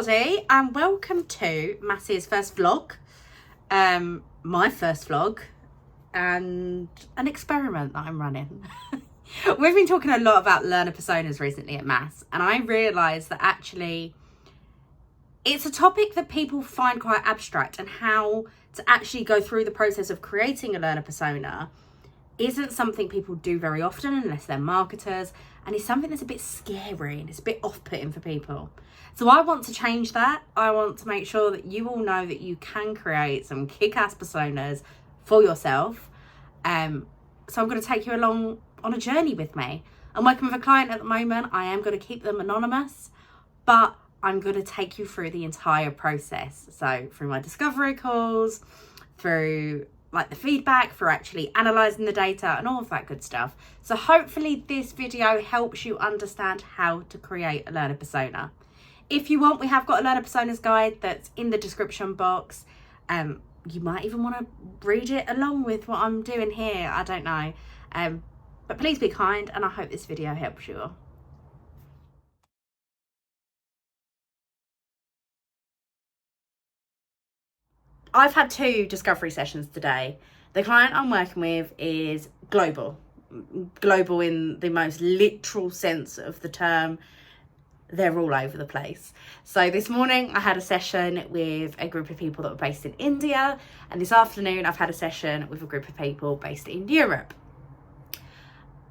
everybody, and welcome to MAAS's first vlog, my first vlog, and an experiment that I'm running. We've been talking a lot about learner personas recently at MAAS, and I realised that actually it's a topic that people find quite abstract, and how to actually go through the process of creating a learner persona isn't something people do very often unless they're marketers, and it's something that's a bit scary and it's a bit off-putting for people. So I want to change that. I want to make sure that you all know that you can create some kick-ass personas for yourself. So I'm going to take you along on a journey with me. I'm working with a client at the moment. I am going to keep them anonymous, but I'm going to take you through the entire process. So through my discovery calls, through like the feedback, for actually analysing the data and all of that good stuff. So hopefully this video helps you understand how to create a learner persona. If you want, we have got a learner personas guide that's in the description box. You might even want to read it along with what I'm doing here, I don't know. But please be kind, and I hope this video helps you all. I've had 2 discovery sessions today. The client I'm working with is global in the most literal sense of the term. They're all over the place. So this morning I had a session with a group of people that were based in India, and this afternoon I've had a session with a group of people based in Europe.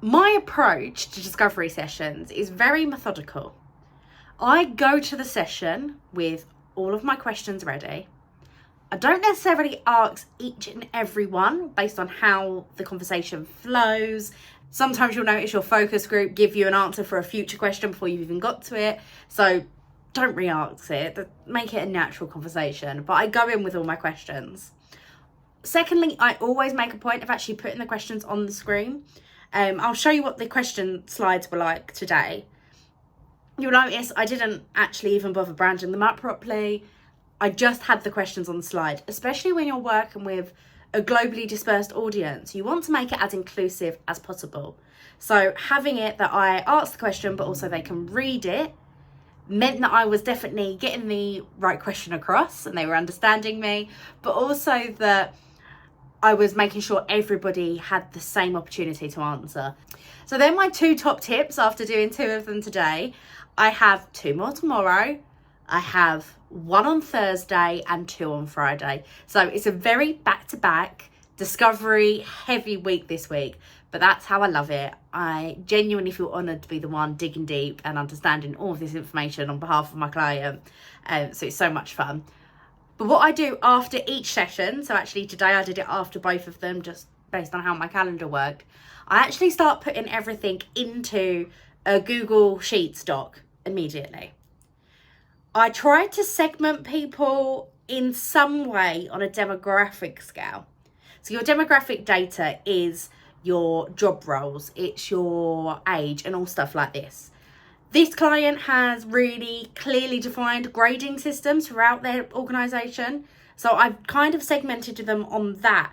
My approach to discovery sessions is very methodical. I go to the session with all of my questions ready. I don't necessarily ask each and every one based on how the conversation flows. Sometimes you'll notice your focus group give you an answer for a future question before you've even got to it. So don't re-ask it, make it a natural conversation. But I go in with all my questions. Secondly, I always make a point of actually putting the questions on the screen. I'll show you what the question slides were like today. You'll notice I didn't actually even bother branding them up properly. I just had the questions on the slide, especially when you're working with a globally dispersed audience. You want to make it as inclusive as possible. So having it that I asked the question, but also they can read it, meant that I was definitely getting the right question across and they were understanding me, but also that I was making sure everybody had the same opportunity to answer. So they're my 2 top tips after doing 2 of them today. I have 2 more tomorrow. I have 1 on Thursday and 2 on Friday. So it's a very back-to-back discovery heavy week this week, but that's how I love it. I genuinely feel honoured to be the one digging deep and understanding all of this information on behalf of my client. So it's so much fun. But what I do after each session, so actually today I did it after both of them just based on how my calendar worked, I actually start putting everything into a Google Sheets doc immediately. I try to segment people in some way on a demographic scale. So your demographic data is your job roles, it's your age and all stuff like this. This client has really clearly defined grading systems throughout their organisation. So I've kind of segmented them on that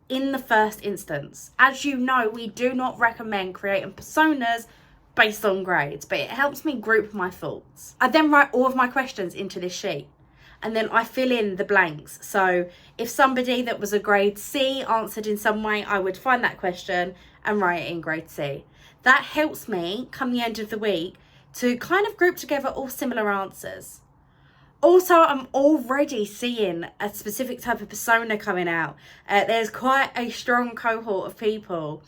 in the first instance. As you know, we do not recommend creating personas based on grades, but it helps me group my thoughts. I then write all of my questions into this sheet, and then I fill in the blanks. So if somebody that was a grade C answered in some way, I would find that question and write it in grade C. That helps me come the end of the week to kind of group together all similar answers. Also, I'm already seeing a specific type of persona coming out. There's quite a strong cohort of people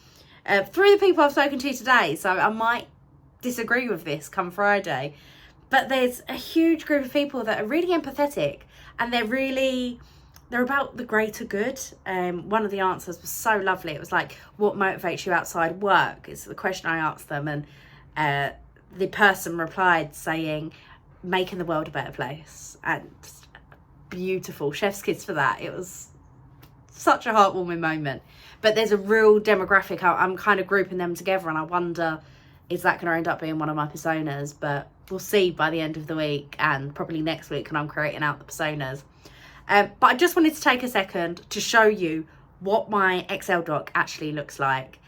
through the people I've spoken to today, so I might disagree with this come Friday, but there's a huge group of people that are really empathetic, and they're about the greater good. One of the answers was so lovely. It was like, what motivates you outside work? It's the question I asked them, and the person replied saying, making the world a better place. And beautiful, chef's kiss for that. It was such a heartwarming moment. But there's a real demographic. I'm kind of grouping them together, and I wonder, is that going to end up being one of my personas? But we'll see by the end of the week, and probably next week when I'm creating out the personas. But I just wanted to take a second to show you what my Excel doc actually looks like,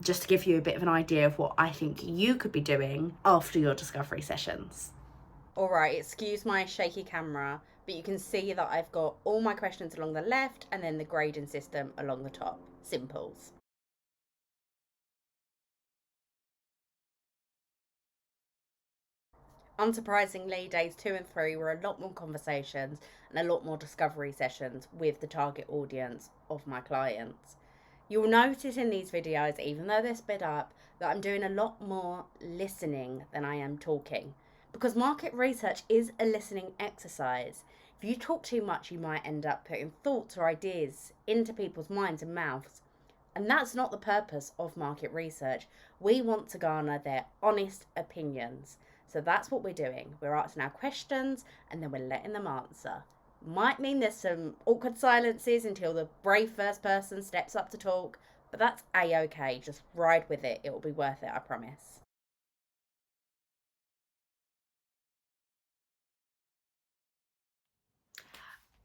just to give you a bit of an idea of what I think you could be doing after your discovery sessions. All right, excuse my shaky camera, but you can see that I've got all my questions along the left and then the grading system along the top. Simples. Unsurprisingly, days 2 and 3 were a lot more conversations and a lot more discovery sessions with the target audience of my clients. You'll notice in these videos, even though they're sped up, that I'm doing a lot more listening than I am talking. Because market research is a listening exercise. If you talk too much, you might end up putting thoughts or ideas into people's minds and mouths. And that's not the purpose of market research. We want to garner their honest opinions. So that's what we're doing. We're asking our questions and then we're letting them answer. Might mean there's some awkward silences until the brave first person steps up to talk, but that's a-okay. Just ride with it. It will be worth it, I promise.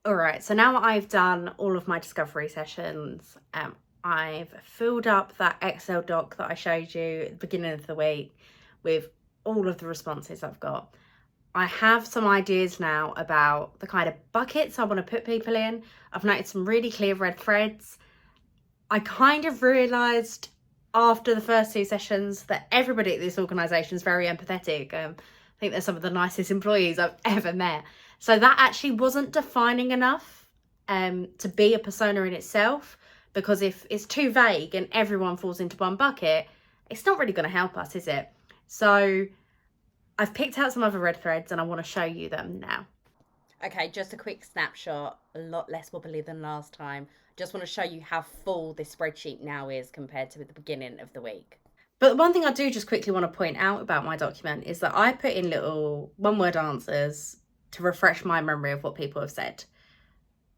All right, so now I've done all of my discovery sessions, I've filled up that Excel doc that I showed you at the beginning of the week with all of the responses I've got. I have some ideas now about the kind of buckets I want to put people in. I've noticed some really clear red threads. I kind of realised after the first 2 sessions that everybody at this organisation is very empathetic. I think they're some of the nicest employees I've ever met. So that actually wasn't defining enough to be a persona in itself, because if it's too vague and everyone falls into one bucket, it's not really going to help us, is it? So I've picked out some other red threads and I want to show you them now. Okay, just a quick snapshot, a lot less wobbly than last time. Just want to show you how full this spreadsheet now is compared to the beginning of the week. But one thing I do just quickly want to point out about my document is that I put in little one-word answers to refresh my memory of what people have said.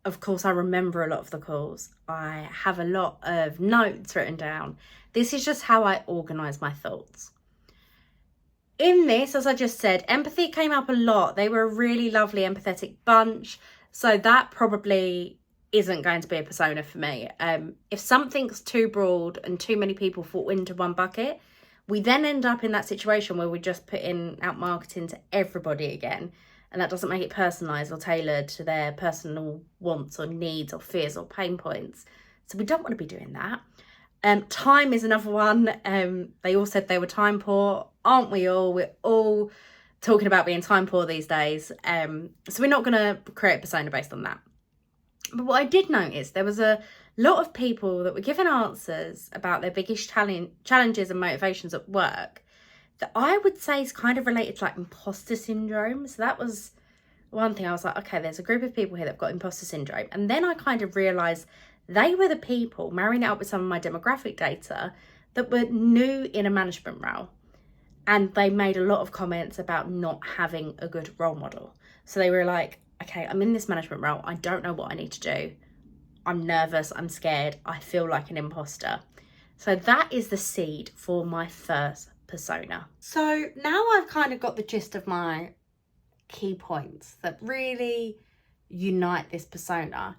Of course, I remember a lot of the calls. I have a lot of notes written down. This is just how I organise my thoughts. In this, as I just said, empathy came up a lot. They were a really lovely, empathetic bunch. So that probably isn't going to be a persona for me. If something's too broad and too many people fall into one bucket, we then end up in that situation where we're just putting out marketing to everybody again. And that doesn't make it personalised or tailored to their personal wants or needs or fears or pain points. So we don't want to be doing that. Time is another one. They all said they were time poor. Aren't we all? We're all talking about being time poor these days. So we're not going to create a persona based on that. But what I did notice, there was a lot of people that were giving answers about their biggest challenges and motivations at work that I would say is kind of related to like imposter syndrome. So that was one thing I was like, okay, there's a group of people here that have got imposter syndrome. And then I kind of realised they were the people, marrying it up with some of my demographic data, that were new in a management role. And they made a lot of comments about not having a good role model. So they were like, okay, I'm in this management role. I don't know what I need to do. I'm nervous. I'm scared. I feel like an imposter. So that is the seed for my first persona. So now I've kind of got the gist of my key points that really unite this persona.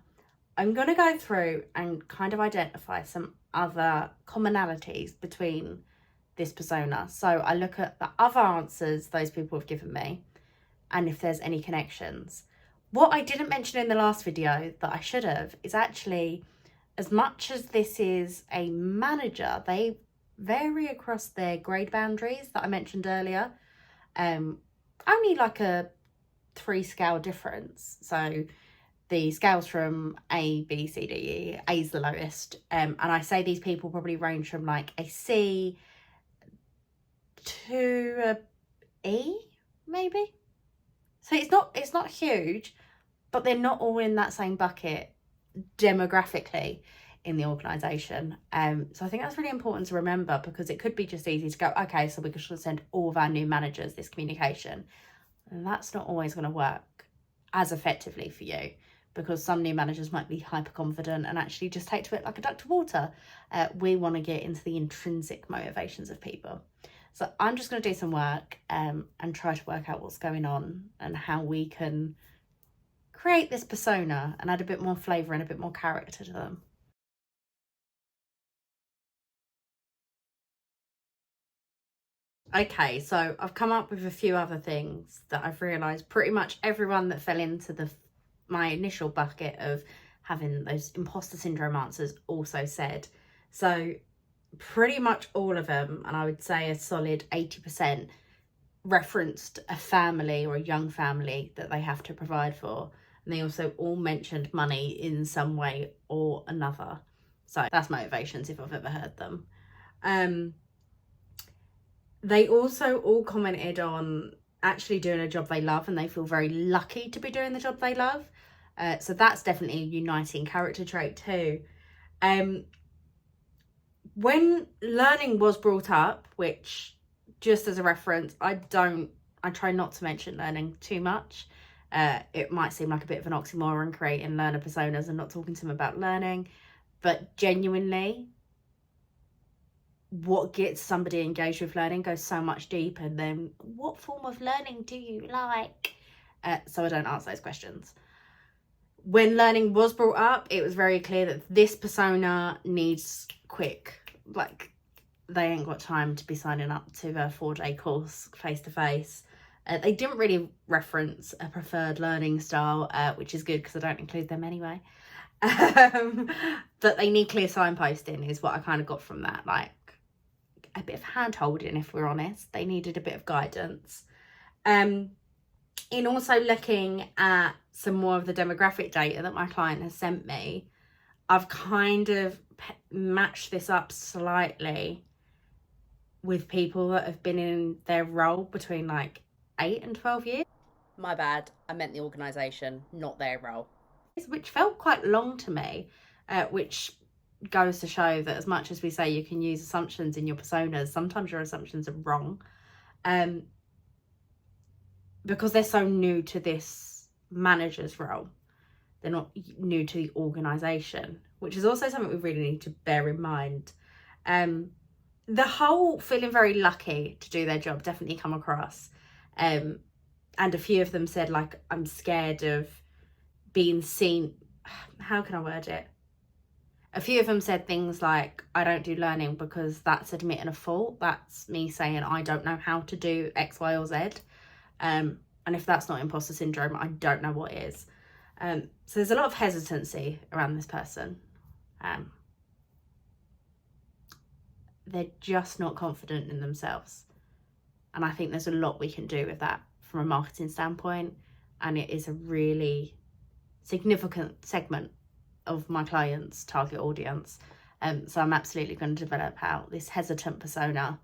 I'm going to go through and kind of identify some other commonalities between this persona. So I look at the other answers those people have given me and if there's any connections. What I didn't mention in the last video that I should have is actually, as much as this is a manager, they vary across their grade boundaries that I mentioned earlier. Only like a 3-scale difference. So the scales from A, B, C, D, E. A is the lowest. And I say these people probably range from like a C to a E, maybe. So it's not huge, but they're not all in that same bucket demographically in the organisation. So I think that's really important to remember, because it could be just easy to go, okay, so we should send all of our new managers this communication. And that's not always going to work as effectively for you, because some new managers might be hyper confident and actually just take to it like a duck to water. We want to get into the intrinsic motivations of people. So I'm just going to do some work and try to work out what's going on and how we can create this persona and add a bit more flavour and a bit more character to them. Okay, so I've come up with a few other things that I've realised pretty much everyone that fell into my initial bucket of having those imposter syndrome answers also said. So pretty much all of them, and I would say a solid 80%, referenced a family or a young family that they have to provide for. And they also all mentioned money in some way or another. So that's motivations if I've ever heard them. They also all commented on actually doing a job they love, and they feel very lucky to be doing the job they love. So that's definitely a uniting character trait too. When learning was brought up, which, just as a reference, I try not to mention learning too much. It might seem like a bit of an oxymoron creating learner personas and not talking to them about learning, but genuinely, what gets somebody engaged with learning goes so much deeper than what form of learning do you like? So I don't answer those questions. When learning was brought up, it was very clear that this persona needs quick. Like, they ain't got time to be signing up to a 4-day course face-to-face. They didn't really reference a preferred learning style, which is good because I don't include them anyway. But they need clear signposting is what I kind of got from that. Like, a bit of hand-holding, if we're honest. They needed a bit of guidance. In also looking at some more of the demographic data that my client has sent me, I've kind of matched this up slightly with people that have been in their role between like 8 and 12 years. My bad, I meant the organisation, not their role. Which felt quite long to me, which goes to show that as much as we say you can use assumptions in your personas, sometimes your assumptions are wrong, because they're so new to this manager's role. They're not new to the organisation, which is also something we really need to bear in mind. The whole feeling very lucky to do their job definitely come across, and a few of them said, like, I'm scared of being seen. How can I word it? A few of them said things like, I don't do learning because that's admitting a fault. That's me saying I don't know how to do X, Y, or Z. And if that's not imposter syndrome, I don't know what is. So there's a lot of hesitancy around this person. They're just not confident in themselves. And I think there's a lot we can do with that from a marketing standpoint. And it is a really significant segment of my clients' target audience. So I'm absolutely going to develop out this hesitant persona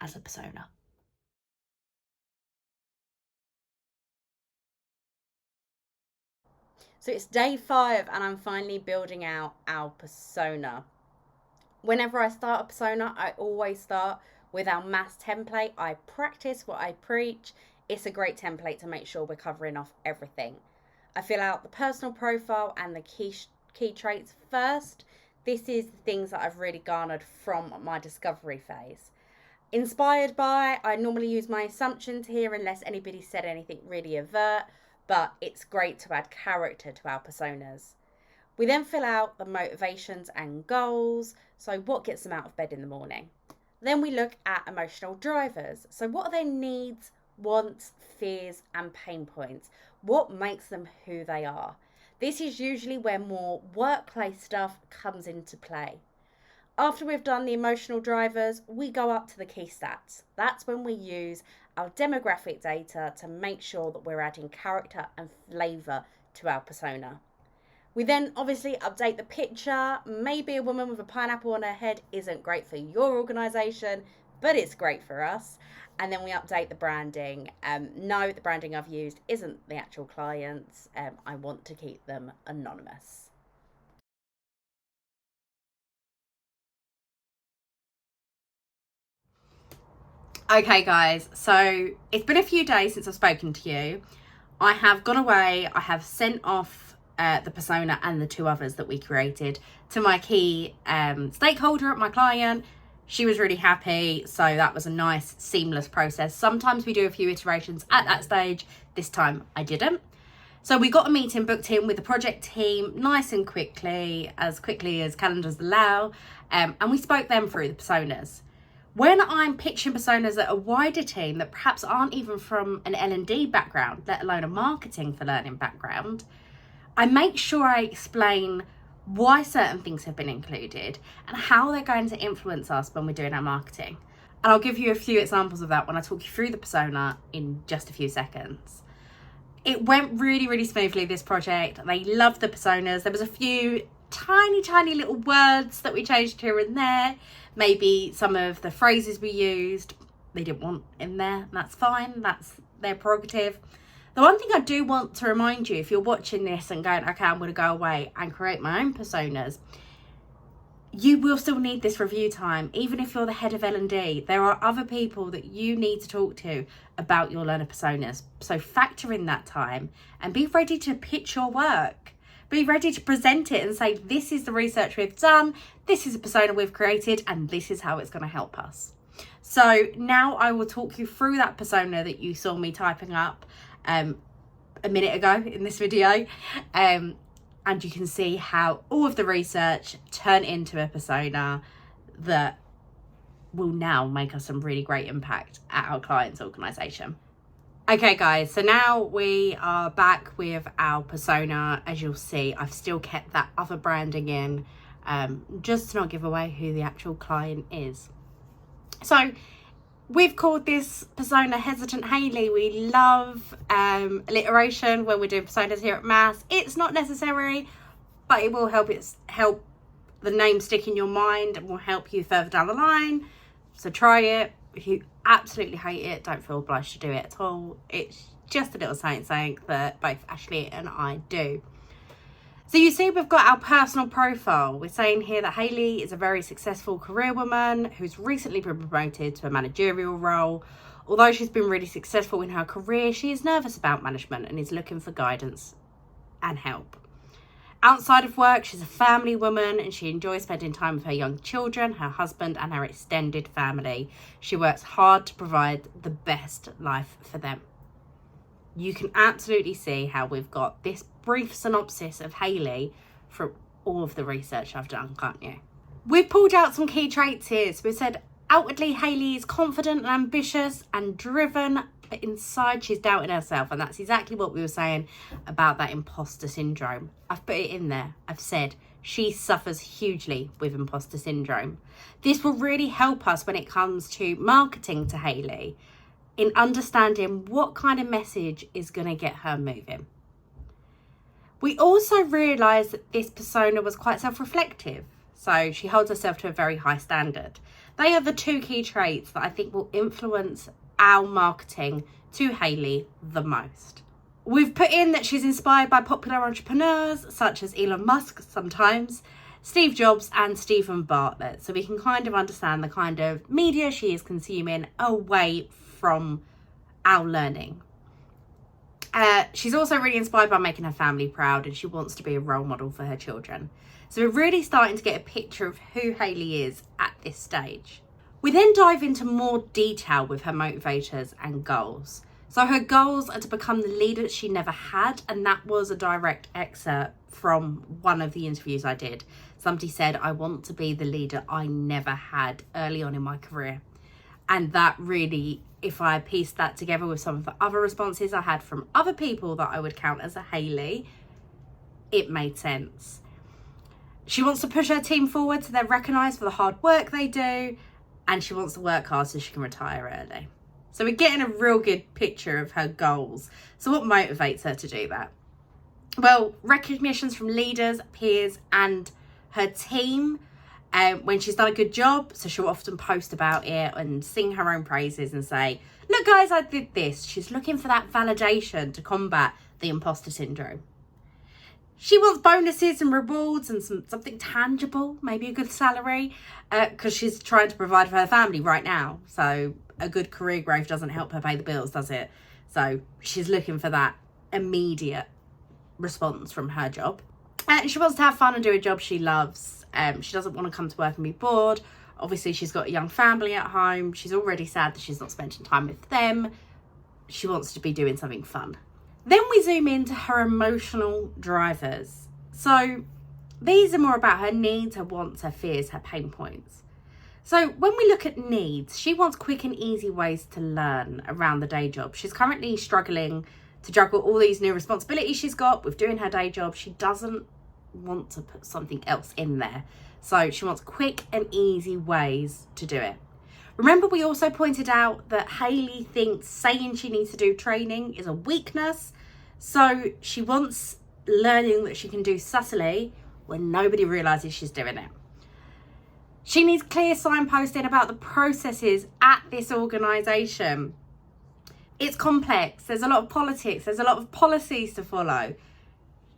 as a persona. So it's day 5 and I'm finally building out our persona. Whenever I start a persona, I always start with our MAAS template. I practice what I preach. It's a great template to make sure we're covering off everything. I fill out the personal profile and the key traits first. This is the things that I've really garnered from my discovery phase. Inspired by, I normally use my assumptions here unless anybody said anything really overt, but it's great to add character to our personas. We then fill out the motivations and goals, so what gets them out of bed in the morning. Then we look at emotional drivers, so what are their needs, wants, fears and pain points? What makes them who they are? This is usually where more workplace stuff comes into play. After we've done the emotional drivers, we go up to the key stats. That's when we use our demographic data to make sure that we're adding character and flavour to our persona. We then obviously update the picture. Maybe a woman with a pineapple on her head isn't great for your organisation, but it's great for us. And then we update the branding. No, the branding I've used isn't the actual clients. I want to keep them anonymous. Okay, guys, so it's been a few days since I've spoken to you. I have gone away. I have sent off the persona and the 2 others that we created to my key stakeholder at my client. She was really happy, so that was a nice seamless process. Sometimes we do a few iterations at that stage. This time I didn't. So we got a meeting booked in with the project team nice and quickly as calendars allow, and we spoke them through the personas. When I'm pitching personas at a wider team that perhaps aren't even from an L&D background, let alone a marketing for learning background, I make sure I explain why certain things have been included and how they're going to influence us when we're doing our marketing. And I'll give you a few examples of that when I talk you through the persona in just a few seconds. It went really, really smoothly, this project. They loved the personas. There was a few tiny little words that we changed here and there. Maybe some of the phrases we used, they didn't want in there. That's fine. That's their prerogative. The one thing I do want to remind you, if you're watching this and going, okay, I'm going to go away and create my own personas, you will still need this review time. Even if you're the head of L&D, there are other people that you need to talk to about your learner personas. So factor in that time and be ready to pitch your work. Be ready to present it and say, this is the research we've done, this is a persona we've created, and this is how it's going to help us. So now I will talk you through that persona that you saw me typing up a minute ago in this video. And you can see how all of the research turned into a persona that will now make us some really great impact at our client's organisation. Okay guys, so now we are back with our persona. As you'll see, I've still kept that other branding in, just to not give away who the actual client is. So we've called this persona Hesitant Hayley. We love alliteration when we're doing personas here at MAAS. It's not necessary, but it will help the name stick in your mind and will help you further down the line. So try it. If you absolutely hate it, don't feel obliged to do it at all. It's just a little saying that both Ashley and I do. So you see we've got our personal profile. We're saying here that Hayley is a very successful career woman who's recently been promoted to a managerial role. Although she's been really successful in her career, she is nervous about management and is looking for guidance and help. Outside of work, she's a family woman and she enjoys spending time with her young children, her husband and her extended family. She works hard to provide the best life for them. You can absolutely see how we've got this brief synopsis of Hayley from all of the research I've done, can't you? We've pulled out some key traits here. So we said outwardly Hayley is confident and ambitious and driven, but inside she's doubting herself, and that's exactly what we were saying about that imposter syndrome. I've put it in there. I've said she suffers hugely with imposter syndrome. This will really help us when it comes to marketing to Hayley in understanding what kind of message is going to get her moving. We also realised that this persona was quite self-reflective, so she holds herself to a very high standard. They are the two key traits that I think will influence our marketing to Hayley the most. We've put in that she's inspired by popular entrepreneurs such as Elon Musk sometimes, Steve Jobs and Stephen Bartlett, so we can kind of understand the kind of media she is consuming away from our learning. She's also really inspired by making her family proud and she wants to be a role model for her children. So we're really starting to get a picture of who Hayley is at this stage. We then dive into more detail with her motivators and goals. So her goals are to become the leader she never had, and that was a direct excerpt from one of the interviews I did. Somebody said, I want to be the leader I never had early on in my career. And that really, if I pieced that together with some of the other responses I had from other people that I would count as a Hayley, it made sense. She wants to push her team forward so they're recognised for the hard work they do, and she wants to work hard so she can retire early. So we're getting a real good picture of her goals. So what motivates her to do that? Well, recognitions from leaders, peers and her team when she's done a good job. So she'll often post about it and sing her own praises and say, look guys, I did this. She's looking for that validation to combat the imposter syndrome. She wants bonuses and rewards and something tangible, maybe a good salary, because she's trying to provide for her family right now. So a good career growth doesn't help her pay the bills, does it? So she's looking for that immediate response from her job. She wants to have fun and do a job she loves. She doesn't want to come to work and be bored. Obviously, she's got a young family at home. She's already sad that she's not spending time with them. She wants to be doing something fun. Then we zoom into her emotional drivers. So these are more about her needs, her wants, her fears, her pain points. So when we look at needs, she wants quick and easy ways to learn around the day job. She's currently struggling to juggle all these new responsibilities she's got with doing her day job. She doesn't want to put something else in there. So she wants quick and easy ways to do it. Remember, we also pointed out that Hayley thinks saying she needs to do training is a weakness. So she wants learning that she can do subtly when nobody realises she's doing it. She needs clear signposting about the processes at this organisation. It's complex. There's a lot of politics. There's a lot of policies to follow.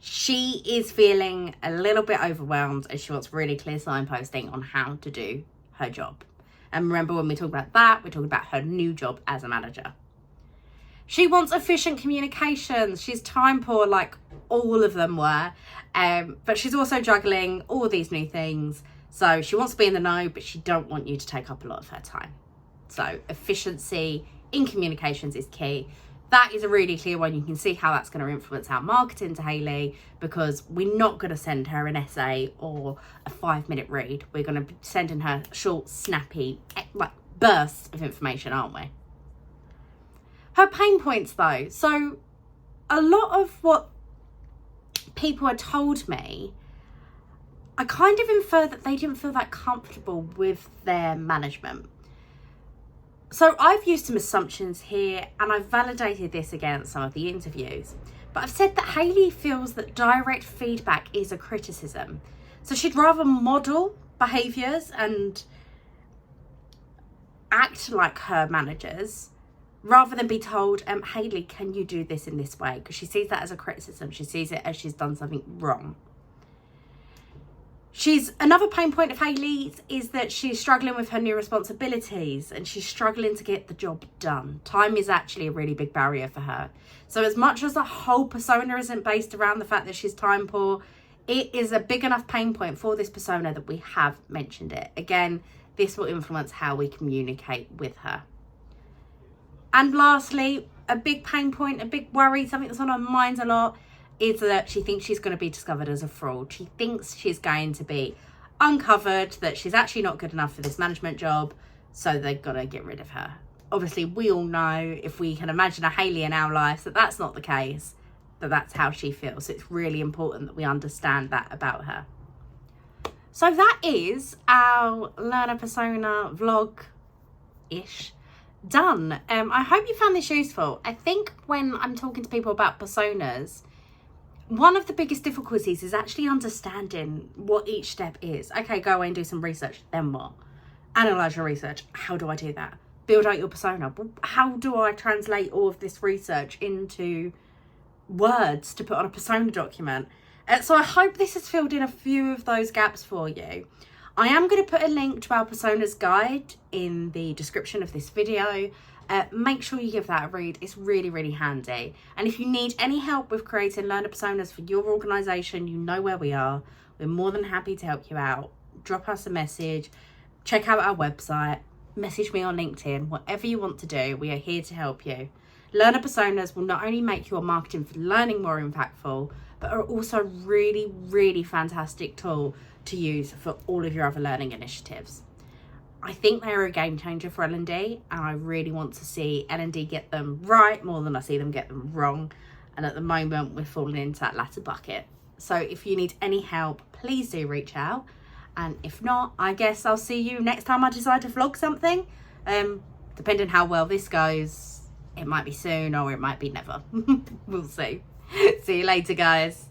She is feeling a little bit overwhelmed and she wants really clear signposting on how to do her job. And remember, when we talk about that, we're talking about her new job as a manager. She wants efficient communications. She's time poor like all of them were. But she's also juggling all these new things. So she wants to be in the know, but she don't want you to take up a lot of her time. So efficiency in communications is key. That is a really clear one. You can see how that's going to influence our marketing to Hayley, because we're not going to send her an essay or a 5-minute read. We're going to be sending her short, snappy, like bursts of information, aren't we? Her pain points though. So a lot of what people had told me, I kind of inferred that they didn't feel that comfortable with their management. So I've used some assumptions here and I've validated this against some of the interviews. But I've said that Hayley feels that direct feedback is a criticism. So she'd rather model behaviours and act like her managers rather than be told, Hayley, can you do this in this way? Because she sees that as a criticism. She sees it as she's done something wrong. Another pain point of Hayley's is that she's struggling with her new responsibilities and she's struggling to get the job done. Time is actually a really big barrier for her. So as much as the whole persona isn't based around the fact that she's time poor, it is a big enough pain point for this persona that we have mentioned it. Again, this will influence how we communicate with her. And lastly, a big pain point, a big worry, something that's on her mind a lot, is that she thinks she's going to be discovered as a fraud. She thinks she's going to be uncovered, that she's actually not good enough for this management job, so they're going to get rid of her. Obviously, we all know, if we can imagine a Hayley in our lives, that that's not the case, that that's how she feels. So it's really important that we understand that about her. So that is our learner persona vlog-ish done. I hope you found this useful. I think when I'm talking to people about personas, one of the biggest difficulties is actually understanding what each step is. Okay, go away and do some research. Then what? Analyze your research. How do I do that? Build out your persona. How do I translate all of this research into words to put on a persona document? So I hope this has filled in a few of those gaps for you. I am going to put a link to our personas guide in the description of this video. Make sure you give that a read. It's really, really handy. And if you need any help with creating learner personas for your organisation, you know where we are. We're more than happy to help you out. Drop us a message, check out our website, message me on LinkedIn, whatever you want to do, we are here to help you. Learner personas will not only make your marketing for learning more impactful, but are also a really, really fantastic tool to use for all of your other learning initiatives. I think they're a game changer for L&D, and I really want to see L&D get them right more than I see them get them wrong. And at the moment, we're falling into that latter bucket. So if you need any help, please do reach out. And if not, I guess I'll see you next time I decide to vlog something. Depending how well this goes, it might be soon or it might be never. We'll see. See you later, guys.